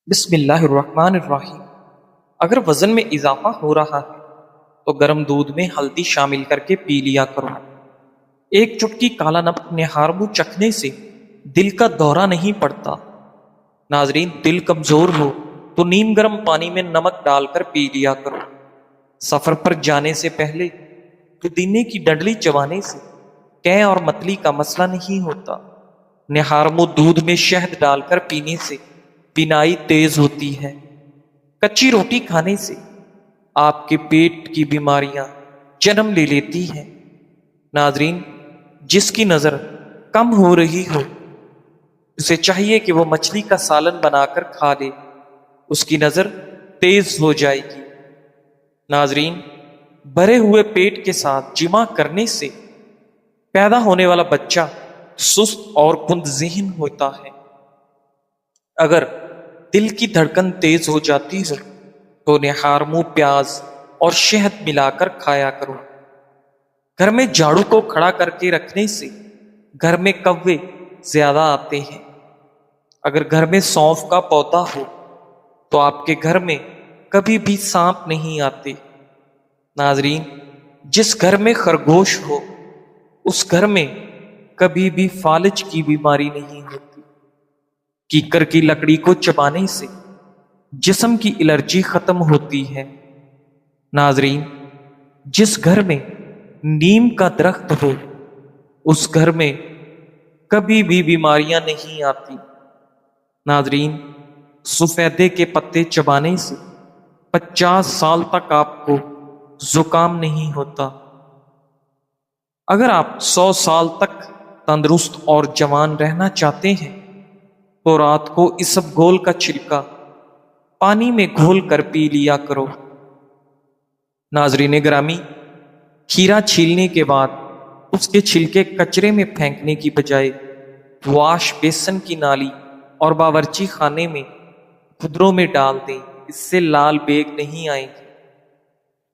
بسم اللہ الرحمن الرحیم۔ اگر وزن میں اضافہ ہو رہا ہے تو گرم دودھ میں ہلدی شامل کر کے پی لیا کرو۔ ایک چٹکی کالا نمک نہاربو چکھنے سے دل کا دورہ نہیں پڑتا۔ ناظرین، دل کمزور ہو تو نیم گرم پانی میں نمک ڈال کر پی لیا کرو۔ سفر پر جانے سے پہلے پودینے کی ڈنڈلی چبانے سے قے اور متلی کا مسئلہ نہیں ہوتا۔ نہارمو دودھ میں شہد ڈال کر پینے سے بینائی تیز ہوتی ہے۔ کچی روٹی کھانے سے آپ کے پیٹ کی بیماریاں جنم لے لیتی ہیں۔ ناظرین، جس کی نظر کم ہو رہی ہو اسے چاہیے کہ وہ مچھلی کا سالن بنا کر کھا لے، اس کی نظر تیز ہو جائے گی۔ ناظرین، بھرے ہوئے پیٹ کے ساتھ جمع کرنے سے پیدا ہونے والا بچہ سست اور کند ذہن ہوتا ہے۔ اگر دل کی دھڑکن تیز ہو جاتی ہو تو نہارمو پیاز اور شہد ملا کر کھایا کرو۔ گھر میں جھاڑو کو کھڑا کر کے رکھنے سے گھر میں کوے زیادہ آتے ہیں۔ اگر گھر میں سونف کا پودا ہو تو آپ کے گھر میں کبھی بھی سانپ نہیں آتے۔ ناظرین، جس گھر میں خرگوش ہو اس گھر میں کبھی بھی فالج کی بیماری نہیں ہوتی۔ کیکر کی لکڑی کو چبانے سے جسم کی الرجی ختم ہوتی ہے۔ ناظرین، جس گھر میں نیم کا درخت ہو اس گھر میں کبھی بھی بیماریاں نہیں آتی۔ ناظرین، سفیدے کے پتے چبانے سے 50 سال تک آپ کو زکام نہیں ہوتا۔ اگر آپ 100 سال تک تندرست اور جوان رہنا چاہتے ہیں تو رات کو اسب گول کا چھلکا پانی میں گھول کر پی لیا کرو۔ ناظرین گرامی، کھیرا چھیلنے کے بعد اس کے چھلکے کچرے میں پھینکنے کی بجائے واش بیسن کی نالی اور باورچی خانے میں کھدروں میں ڈال دیں، اس سے لال بیگ نہیں آئیں گے۔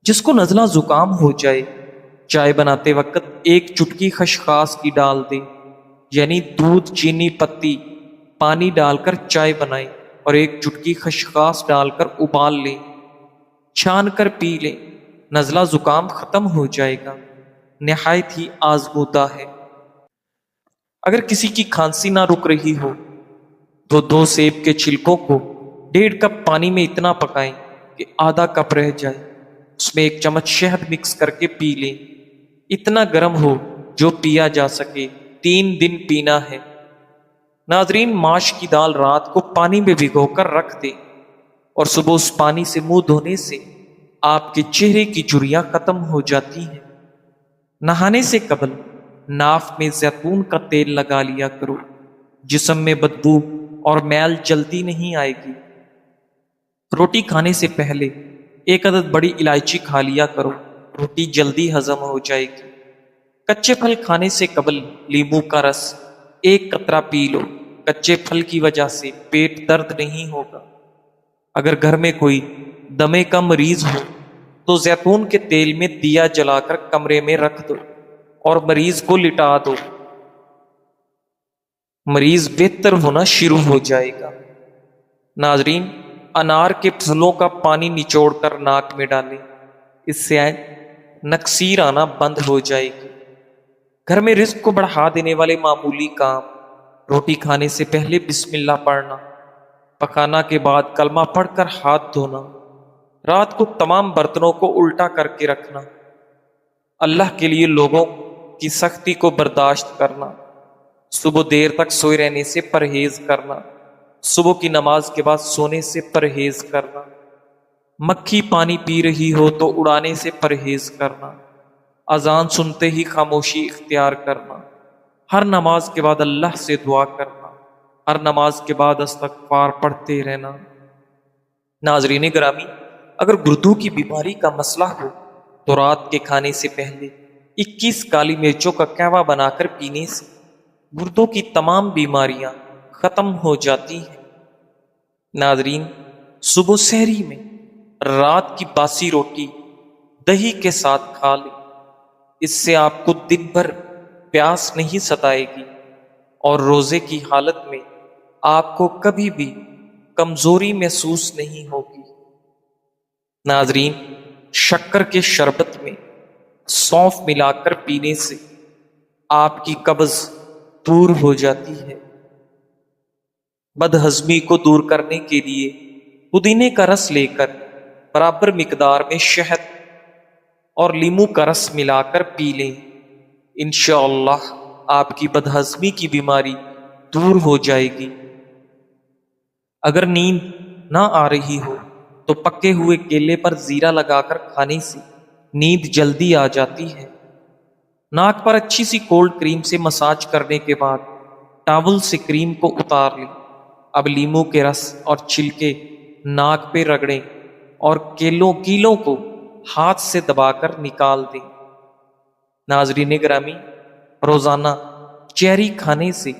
جس کو نزلہ زکام ہو جائے چائے بناتے وقت ایک چٹکی خشخاص کی ڈال دیں، یعنی دودھ، چینی، پتی، پانی ڈال کر چائے بنائیں اور ایک چٹکی خشخاص ڈال کر ابال لیں، چھان کر پی لیں، نزلہ زکام ختم ہو جائے گا۔ نہایت ہی آزمودہ ہے۔ اگر کسی کی کھانسی نہ رک رہی ہو تو 2 سیب کے چھلکوں کو 1.5 کپ پانی میں اتنا پکائیں کہ آدھا کپ رہ جائے، اس میں 1 چمچ شہد مکس کر کے پی لیں۔ اتنا گرم ہو جو پیا جا سکے، 3 دن پینا ہے۔ ناظرین، ماش کی دال رات کو پانی میں بھگو کر رکھ دیں اور صبح اس پانی سے منہ دھونے سے آپ کے چہرے کی جھریاں ختم ہو جاتی ہیں۔ نہانے سے قبل ناف میں زیتون کا تیل لگا لیا کرو، جسم میں بدبو اور میل جلدی نہیں آئے گی۔ روٹی کھانے سے پہلے 1 عدد بڑی الائچی کھا لیا کرو، روٹی جلدی ہضم ہو جائے گی۔ کچے پھل کھانے سے قبل لیموں کا رس 1 قطرہ پی لو، کچے پھل کی وجہ سے پیٹ درد نہیں ہوگا۔ اگر گھر میں کوئی دمے کا مریض ہو تو زیتون کے تیل میں دیا جلا کر کمرے میں رکھ دو اور مریض کو لٹا دو، مریض بہتر ہونا شروع ہو جائے گا۔ ناظرین، انار کے پھلوں کا پانی نچوڑ کر ناک میں ڈالیں، اس سے نکسیر آنا بند ہو جائے گی۔ گھر میں رزق کو بڑھا دینے والے معمولی کام: روٹی کھانے سے پہلے بسم اللہ پڑھنا، پکانا کے بعد کلمہ پڑھ کر ہاتھ دھونا، رات کو تمام برتنوں کو الٹا کر کے رکھنا، اللہ کے لیے لوگوں کی سختی کو برداشت کرنا، صبح دیر تک سوئے رہنے سے پرہیز کرنا، صبح کی نماز کے بعد سونے سے پرہیز کرنا، مکھی پانی پی رہی ہو تو اڑانے سے پرہیز کرنا، اذان سنتے ہی خاموشی اختیار کرنا، ہر نماز کے بعد اللہ سے دعا کرنا، ہر نماز کے بعد استغفار پڑھتے رہنا۔ ناظرین گرامی، اگر گردوں کی بیماری کا مسئلہ ہو تو رات کے کھانے سے پہلے 21 کالی مرچوں کا قہوہ بنا کر پینے سے گردوں کی تمام بیماریاں ختم ہو جاتی ہیں۔ ناظرین، صبح سحری میں رات کی باسی روٹی دہی کے ساتھ کھا لیں، اس سے آپ کو دن بھر پیاس نہیں ستائے گی اور روزے کی حالت میں آپ کو کبھی بھی کمزوری محسوس نہیں ہوگی۔ ناظرین، شکر کے شربت میں سونف ملا کر پینے سے آپ کی قبض دور ہو جاتی ہے۔ بد ہضمی کو دور کرنے کے لیے پودینے کا رس لے کر برابر مقدار میں شہد اور لیمو کا رس ملا کر پی لیں، انشاءاللہ آپ کی بد ہضمی کی بیماری دور ہو جائے گی۔ اگر نیند نہ آ رہی ہو تو پکے ہوئے کیلے پر زیرہ لگا کر کھانے سے نیند جلدی آ جاتی ہے۔ ناک پر اچھی سی کولڈ کریم سے مساج کرنے کے بعد ٹاول سے کریم کو اتار لیں۔ اب لیمو کے رس اور چھلکے ناک پہ رگڑیں اور کیلوں کو ہاتھ سے دبا کر نکال دیں۔ ناظرین گرامی، روزانہ چیری کھانے سے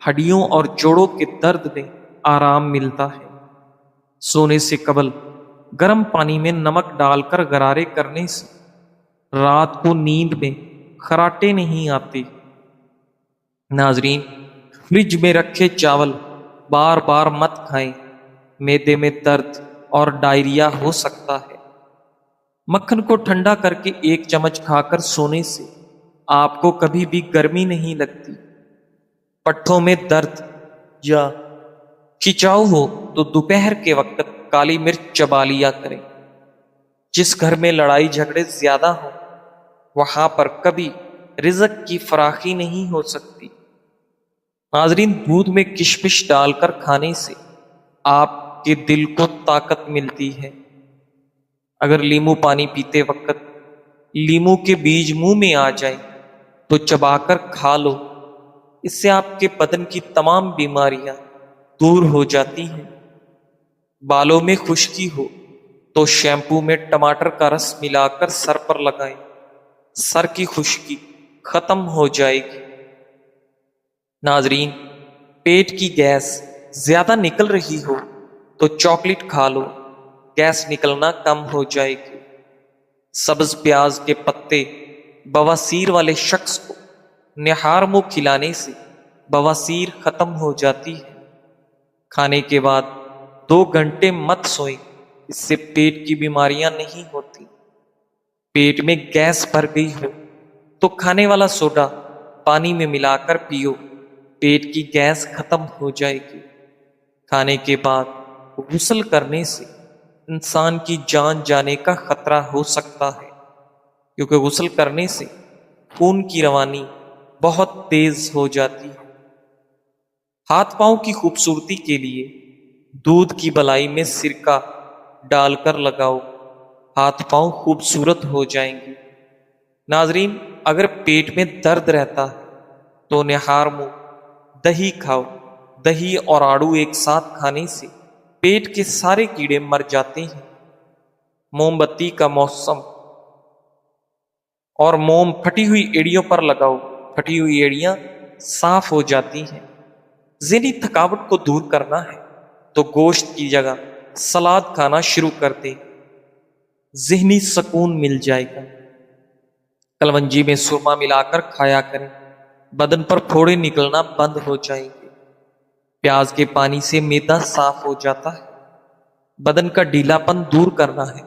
ہڈیوں اور جوڑوں کے درد میں آرام ملتا ہے۔ سونے سے قبل گرم پانی میں نمک ڈال کر غرارے کرنے سے رات کو نیند میں خراٹے نہیں آتے۔ ناظرین، فریج میں رکھے چاول بار بار مت کھائیں، معدے میں درد اور ڈائریا ہو سکتا ہے۔ مکھن کو ٹھنڈا کر کے 1 چمچ کھا کر سونے سے آپ کو کبھی بھی گرمی نہیں لگتی۔ پٹھوں میں درد یا کھچاؤ ہو تو دوپہر کے وقت کالی مرچ چبا لیا کریں۔ جس گھر میں لڑائی جھگڑے زیادہ ہوں وہاں پر کبھی رزق کی فراخی نہیں ہو سکتی۔ ناظرین، دودھ میں کشمش ڈال کر کھانے سے آپ کے دل کو طاقت ملتی ہے۔ اگر لیمو پانی پیتے وقت لیمو کے بیج منہ میں آ جائیں تو چبا کر کھا لو، اس سے آپ کے بدن کی تمام بیماریاں دور ہو جاتی ہیں۔ بالوں میں خشکی ہو تو شیمپو میں ٹماٹر کا رس ملا کر سر پر لگائیں، سر کی خشکی ختم ہو جائے گی۔ ناظرین، پیٹ کی گیس زیادہ نکل رہی ہو تو چاکلیٹ کھا لو، گیس نکلنا کم ہو جائے گی۔ سبز پیاز کے پتے بواسیر والے شخص کو نہار منہ کھلانے سے بواسیر ختم ہو جاتی ہے۔ کھانے کے بعد 2 گھنٹے مت سوئیں، اس سے پیٹ کی بیماریاں نہیں ہوتی۔ پیٹ میں گیس بھر گئی ہو تو کھانے والا سوڈا پانی میں ملا کر پیو، پیٹ کی گیس ختم ہو جائے گی۔ کھانے کے بعد غسل کرنے سے انسان کی جان جانے کا خطرہ ہو سکتا ہے، کیونکہ غسل کرنے سے خون کی روانی بہت تیز ہو جاتی ہے۔ ہاتھ پاؤں کی خوبصورتی کے لیے دودھ کی بلائی میں سرکہ ڈال کر لگاؤ، ہاتھ پاؤں خوبصورت ہو جائیں گے۔ ناظرین، اگر پیٹ میں درد رہتا ہے تو نہار منہ دہی کھاؤ۔ دہی اور آڑو ایک ساتھ کھانے سے پیٹ کے سارے کیڑے مر جاتے ہیں۔ موم بتی کا موسم اور موم پھٹی ہوئی ایڑیوں پر لگاؤ، پھٹی ہوئی ایڑیاں صاف ہو جاتی ہیں۔ ذہنی تھکاوٹ کو دور کرنا ہے تو گوشت کی جگہ سلاد کھانا شروع کر دیں، ذہنی سکون مل جائے گا۔ کلونجی میں سرما ملا کر کھایا کریں، بدن پر پھوڑے نکلنا بند ہو جائیں گے۔ پیاز کے پانی سے معدہ صاف ہو جاتا ہے۔ بدن کا ڈھیلا پن دور کرنا ہے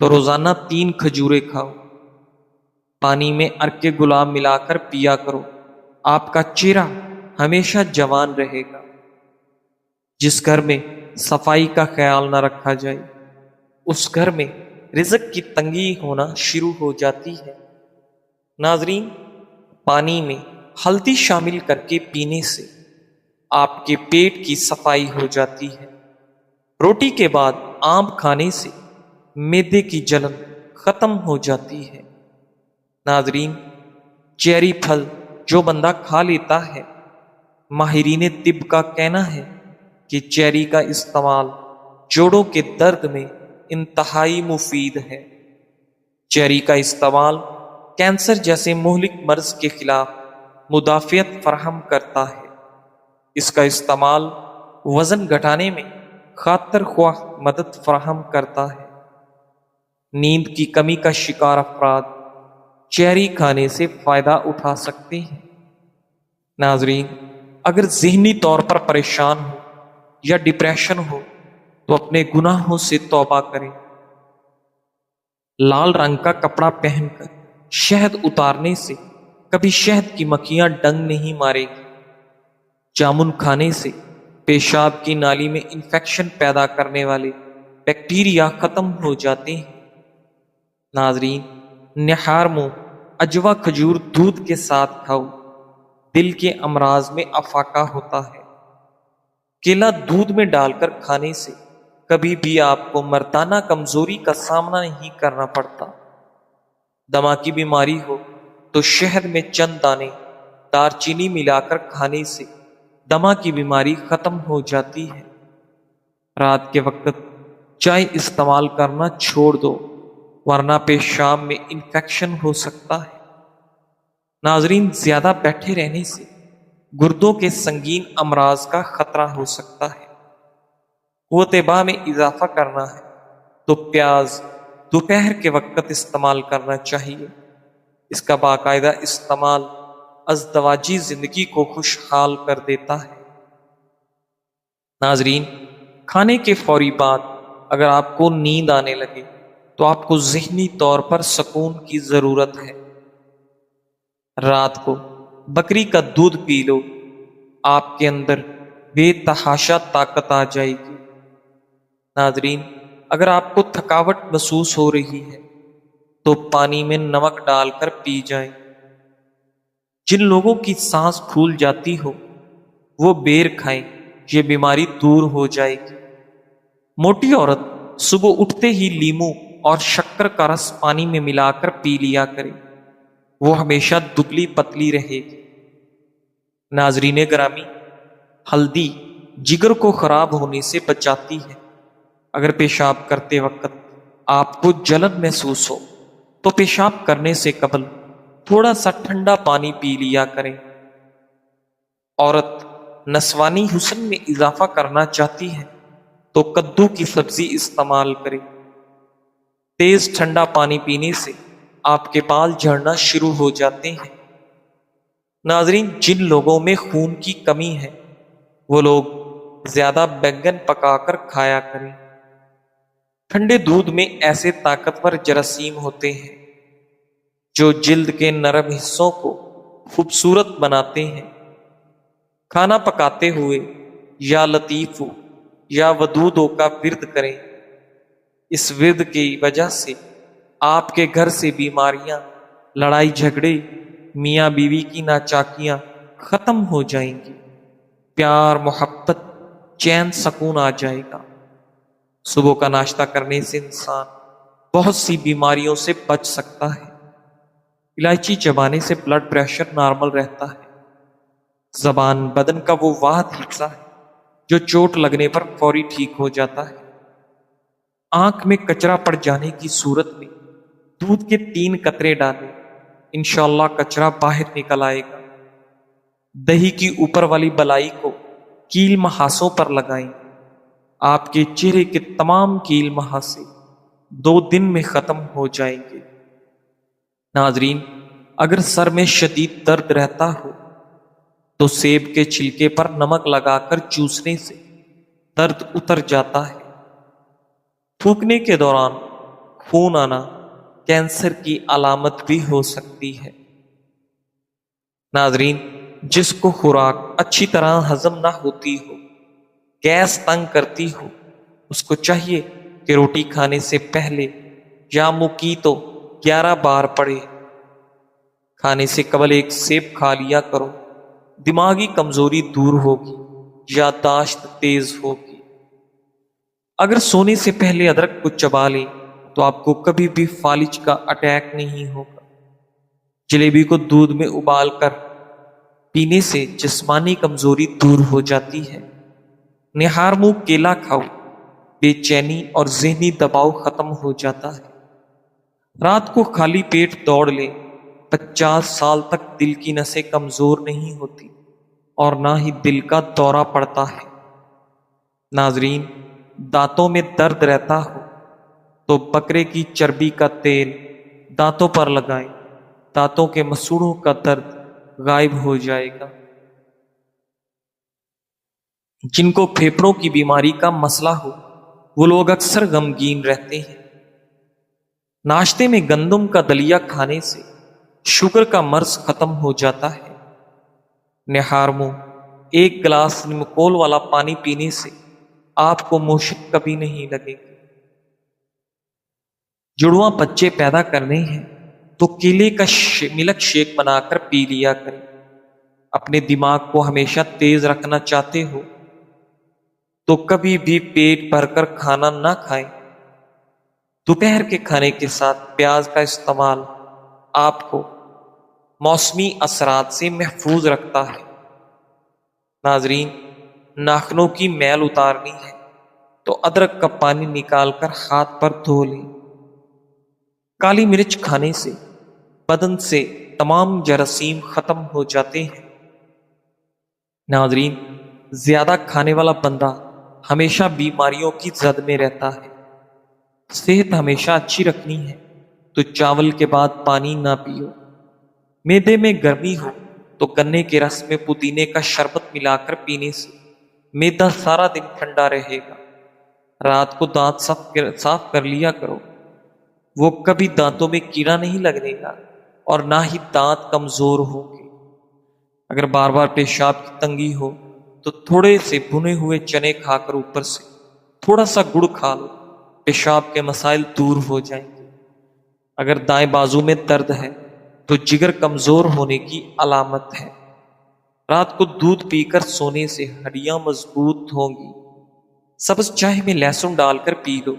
تو روزانہ 3 کھجوریں کھاؤ۔ پانی میں عرق گلاب ملا کر پیا کرو، آپ کا چہرہ ہمیشہ جوان رہے گا۔ جس گھر میں صفائی کا خیال نہ رکھا جائے اس گھر میں رزق کی تنگی ہونا شروع ہو جاتی ہے۔ ناظرین، پانی میں ہلدی شامل کر کے پینے سے آپ کے پیٹ کی صفائی ہو جاتی ہے۔ روٹی کے بعد آم کھانے سے معدے کی جلن ختم ہو جاتی ہے۔ ناظرین، چیری پھل جو بندہ کھا لیتا ہے، ماہرین طب کا کہنا ہے کہ چیری کا استعمال جوڑوں کے درد میں انتہائی مفید ہے۔ چیری کا استعمال کینسر جیسے مہلک مرض کے خلاف مدافعت فراہم کرتا ہے۔ اس کا استعمال وزن گھٹانے میں خاطر خواہ مدد فراہم کرتا ہے۔ نیند کی کمی کا شکار افراد چیری کھانے سے فائدہ اٹھا سکتے ہیں۔ ناظرین، اگر ذہنی طور پر پریشان ہو یا ڈپریشن ہو تو اپنے گناہوں سے توبہ کریں۔ لال رنگ کا کپڑا پہن کر شہد اتارنے سے کبھی شہد کی مکھیاں ڈنگ نہیں مارے گی۔ جامن کھانے سے پیشاب کی نالی میں انفیکشن پیدا کرنے والے بیکٹیریا ختم ہو جاتے ہیں۔ ناظرین، نہار منہ اجوا کھجور دودھ کے ساتھ کھاؤ، دل کے امراض میں افاقہ ہوتا ہے۔ کیلا دودھ میں ڈال کر کھانے سے کبھی بھی آپ کو مردانہ کمزوری کا سامنا نہیں کرنا پڑتا۔ دمہ کی بیماری ہو تو شہد میں چند دانے دار چینی ملا کر کھانے سے دمہ کی بیماری ختم ہو جاتی ہے۔ رات کے وقت چائے استعمال کرنا چھوڑ دو، ورنہ پیشاب میں انفیکشن ہو سکتا ہے۔ ناظرین، زیادہ بیٹھے رہنے سے گردوں کے سنگین امراض کا خطرہ ہو سکتا ہے۔ قوت باہ میں اضافہ کرنا ہے تو پیاز دوپہر کے وقت استعمال کرنا چاہیے۔ اس کا باقاعدہ استعمال ازدواجی زندگی کو خوشحال کر دیتا ہے۔ ناظرین، کھانے کے فوری بعد اگر آپ کو نیند آنے لگے تو آپ کو ذہنی طور پر سکون کی ضرورت ہے۔ رات کو بکری کا دودھ پی لو، آپ کے اندر بے تحاشا طاقت آ جائے گی۔ ناظرین، اگر آپ کو تھکاوٹ محسوس ہو رہی ہے تو پانی میں نمک ڈال کر پی جائیں۔ جن لوگوں کی سانس پھول جاتی ہو وہ بیر کھائیں، یہ بیماری دور ہو جائے گی۔ موٹی عورت صبح اٹھتے ہی لیمو اور شکر کا رس پانی میں ملا کر پی لیا کرے، وہ ہمیشہ دبلی پتلی رہے گی۔ ناظرین گرامی، ہلدی جگر کو خراب ہونے سے بچاتی ہے۔ اگر پیشاب کرتے وقت آپ کو جلن محسوس ہو تو پیشاب کرنے سے قبل تھوڑا سا ٹھنڈا پانی پی لیا کریں۔ عورت نسوانی حسن میں اضافہ کرنا چاہتی ہے تو کدو کی سبزی استعمال کرے۔ تیز ٹھنڈا پانی پینے سے آپ کے بال جھڑنا شروع ہو جاتے ہیں۔ ناظرین، جن لوگوں میں خون کی کمی ہے وہ لوگ زیادہ بینگن پکا کر کھایا کریں۔ ٹھنڈے دودھ میں ایسے طاقتور جراثیم ہوتے ہیں جو جلد کے نرم حصوں کو خوبصورت بناتے ہیں۔ کھانا پکاتے ہوئے یا لطیف ہو یا ودود ہو کا ورد کریں۔ اس ورد کی وجہ سے آپ کے گھر سے بیماریاں، لڑائی جھگڑے، میاں بیوی کی ناچاکیاں ختم ہو جائیں گی۔ پیار، محبت، چین، سکون آ جائے گا۔ صبح کا ناشتہ کرنے سے انسان بہت سی بیماریوں سے بچ سکتا ہے۔ الائچی چبانے سے بلڈ پریشر نارمل رہتا ہے۔ زبان بدن کا وہ واحد حصہ ہے جو چوٹ لگنے پر فوری ٹھیک ہو جاتا ہے۔ آنکھ میں کچرا پڑ جانے کی صورت میں دودھ کے 3 قطرے ڈالیں، انشاءاللہ کچرا باہر نکل آئے گا۔ دہی کی اوپر والی بلائی کو کیل محاسوں پر لگائیں، آپ کے چہرے کے تمام کیل محاسے 2 دن میں ختم ہو جائیں گے۔ ناظرین، اگر سر میں شدید درد رہتا ہو تو سیب کے چھلکے پر نمک لگا کر چوسنے سے درد اتر جاتا ہے۔ تھوکنے کے دوران خون آنا کینسر کی علامت بھی ہو سکتی ہے۔ ناظرین، جس کو خوراک اچھی طرح ہضم نہ ہوتی ہو، گیس تنگ کرتی ہو، اس کو چاہیے کہ روٹی کھانے سے پہلے یا مکی تو 11 بار پڑھے۔ کھانے سے قبل 1 سیب کھا لیا کرو، دماغی کمزوری دور ہوگی، یادداشت تیز ہوگی۔ اگر سونے سے پہلے ادرک کو چبا لیں تو آپ کو کبھی بھی فالج کا اٹیک نہیں ہوگا۔ جلیبی کو دودھ میں ابال کر پینے سے جسمانی کمزوری دور ہو جاتی ہے۔ نہار منہ کیلا کھاؤ، بے چینی اور ذہنی دباؤ ختم ہو جاتا ہے۔ رات کو خالی پیٹ دوڑ لیں، 50 سال تک دل کی نسیں کمزور نہیں ہوتی اور نہ ہی دل کا دورہ پڑتا ہے۔ ناظرین، دانتوں میں درد رہتا ہو تو بکرے کی چربی کا تیل دانتوں پر لگائیں، دانتوں کے مسوڑوں کا درد غائب ہو جائے گا۔ جن کو پھیپھڑوں کی بیماری کا مسئلہ ہو وہ لوگ اکثر غمگین رہتے ہیں۔ ناشتے میں گندم کا دلیا کھانے سے شوگر کا مرض ختم ہو جاتا ہے۔ نہار منہ ایک گلاس نمکول والا پانی پینے سے آپ کو مشک کبھی نہیں لگے گی۔ جڑواں بچے پیدا کرنے ہیں تو کیلے کا ملک شیک بنا کر پی لیا کریں۔ اپنے دماغ کو ہمیشہ تیز رکھنا چاہتے ہو تو کبھی بھی پیٹ بھر کر کھانا نہ کھائیں۔ دوپہر کے کھانے کے ساتھ پیاز کا استعمال آپ کو موسمی اثرات سے محفوظ رکھتا ہے۔ ناظرین، ناخنوں کی میل اتارنی ہے تو ادرک کا پانی نکال کر ہاتھ پر دھو لیں۔ کالی مرچ کھانے سے بدن سے تمام جراثیم ختم ہو جاتے ہیں۔ ناظرین، زیادہ کھانے والا بندہ ہمیشہ بیماریوں کی زد میں رہتا ہے۔ صحت ہمیشہ اچھی رکھنی ہے تو چاول کے بعد پانی نہ پیو۔ معدے میں گرمی ہو تو گنے کے رس میں پودینے کا شربت ملا کر پینے سے معدہ سارا دن ٹھنڈا رہے گا۔ رات کو دانت صاف کر لیا کرو، وہ کبھی دانتوں میں کیڑا نہیں لگنے گا اور نہ ہی دانت کمزور ہوں گے۔ اگر بار بار پیشاب کی تنگی ہو تو تھوڑے سے بھنے ہوئے چنے کھا کر اوپر سے تھوڑا سا گڑ کھا لو، پیشاب کے مسائل دور ہو جائیں گے۔ اگر دائیں بازو میں درد ہے تو جگر کمزور ہونے کی علامت ہے۔ رات کو دودھ پی کر سونے سے ہڈیاں مضبوط ہوں گی۔ سبز چائے میں لہسن ڈال کر پی لو،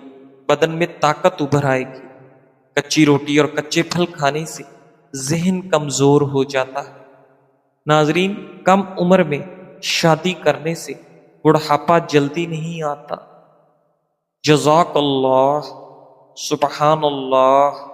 بدن میں طاقت ابھر آئے گی۔ کچی روٹی اور کچے پھل کھانے سے ذہن کمزور ہو جاتا ہے۔ ناظرین، کم عمر میں شادی کرنے سے بڑھاپا جلدی نہیں آتا۔ جزاک اللہ، سبحان اللہ۔